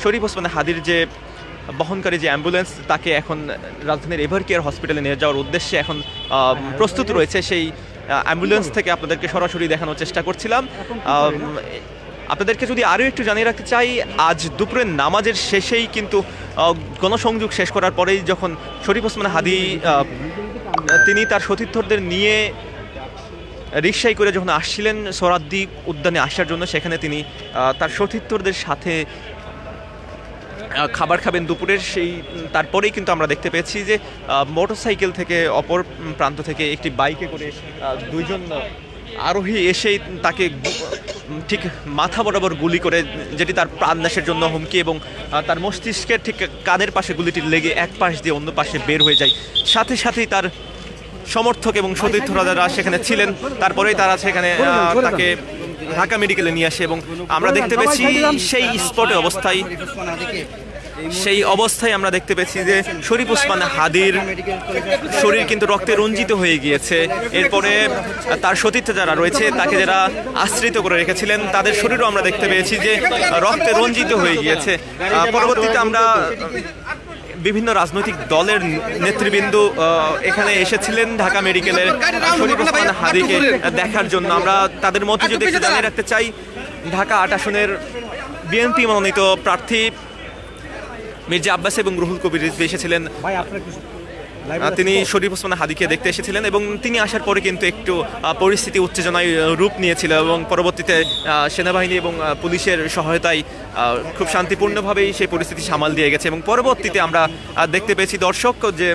শরীফ ওসমান হাদির যে বহনকারী যে অ্যাম্বুলেন্স তাকে এখন রাজধানীর এভার কেয়ার হসপিটালে নিয়ে যাওয়ার উদ্দেশ্যে এখন প্রস্তুত রয়েছে। সেই অ্যাম্বুলেন্স থেকে আপনাদেরকে সরাসরি দেখানোর চেষ্টা করছিলাম। আপনাদেরকে যদি আরও একটু জানিয়ে রাখতে চাই, আজ দুপুরের নামাজের শেষেই কিন্তু গণসংযোগ শেষ করার পরেই যখন শরীফ ওসমান হাদি তিনি তার সতীর্থদের নিয়ে রিকশায় করে যখন আসছিলেন সোহরাওয়ার্দী উদ্যানে আসার জন্য, সেখানে তিনি তার সতীর্থদের সাথে খাবার খাবেন দুপুরের। সেই তারপরেই কিন্তু আমরা দেখতে পেয়েছি যে মোটরসাইকেল থেকে অপর প্রান্ত থেকে একটি বাইকে করে দুইজন আরোহী এসেই তাকে ঠিক মাথা বরাবর গুলি করে, যেটি তার প্রাণনাশের জন্য হুমকি, এবং তার মস্তিষ্কের ঠিক কানের পাশে গুলিটি লেগে এক পাশ দিয়ে অন্য পাশে বের হয়ে যায়। সাথে সাথেই তার সমর্থক এবং সতীর্থরা যারা সেখানে ছিলেন তারপরেই তারা সেখানে তাকে ঢাকা মেডিকেলে নিয়ে আসে। এবং আমরা দেখতে পেয়েছি সেই অবস্থায় আমরা দেখতে পেয়েছি যে শরীফ ওসমান হাদির শরীর কিন্তু রক্তে রঞ্জিত হয়ে গিয়েছে। এরপরে তার সতীর্থ যারা রয়েছে, তাকে যারা আশ্রিত করে রেখেছিলেন, তাদের শরীরও আমরা দেখতে পেয়েছি যে রক্তে রঞ্জিত হয়ে গিয়েছে। পরবর্তীতে আমরা বিভিন্ন রাজনৈতিক দলের নেতৃবৃন্দ এখানে এসেছিলেন ঢাকা মেডিকেলের শরীফ ওসমান হাদিকে দেখার জন্য। আমরা তাদের মধ্যে যদি একটু জানিয়ে রাখতে চাই, ঢাকা ৮ আসনের বিএনপি মনোনীত প্রার্থী মির্জা আব্বাস এবং রুহুল কবির রিজভী এসেছিলেন। তিনি শরীফ ওসমান হাদিকে দেখতে এসেছিলেন এবং তিনি আসার পরে কিন্তু একটু পরিস্থিতি উত্তেজনায় রূপ নিয়েছিল এবং পরবর্তীতে সেনাবাহিনী এবং পুলিশের সহায়তায় খুব শান্তিপূর্ণভাবেই সেই পরিস্থিতি সামাল দিয়ে গেছে। এবং পরবর্তীতে আমরা দেখতে পেয়েছি দর্শক যে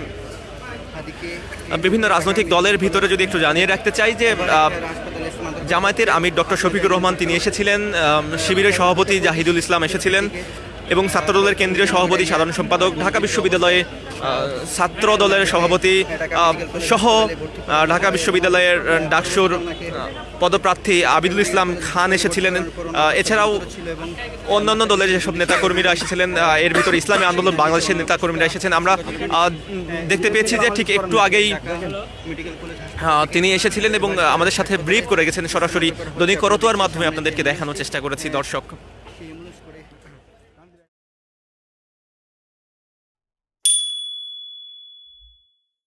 বিভিন্ন রাজনৈতিক দলের ভিতরে যদি একটু জানিয়ে রাখতে চাই যে জামায়াতের আমির ডক্টর শফিকুর রহমান তিনি এসেছিলেন, শিবিরের সভাপতি জাহিদুল ইসলাম এসেছিলেন এবং ছাত্রদলের কেন্দ্রীয় সভাপতি সাধারণ সম্পাদক, ঢাকা বিশ্ববিদ্যালয়ে ছাত্র দলের সভাপতি সহ ঢাকা বিশ্ববিদ্যালয়ের ডাকসুর পদপ্রার্থী আবিদুল ইসলাম খান এসেছিলেন। এছাড়াও অন্যান্য দলের যেসব নেতাকর্মীরা এসেছিলেন, এর ভিতরে ইসলামী আন্দোলন বাংলাদেশের নেতাকর্মীরা এসেছেন। আমরা দেখতে পেয়েছি যে ঠিক একটু আগেই তিনি এসেছিলেন এবং আমাদের সাথে ব্রিফ করে গেছেন। সরাসরি দৈনিক করতোয়ার মাধ্যমে আপনাদেরকে দেখানোর চেষ্টা করেছি দর্শক।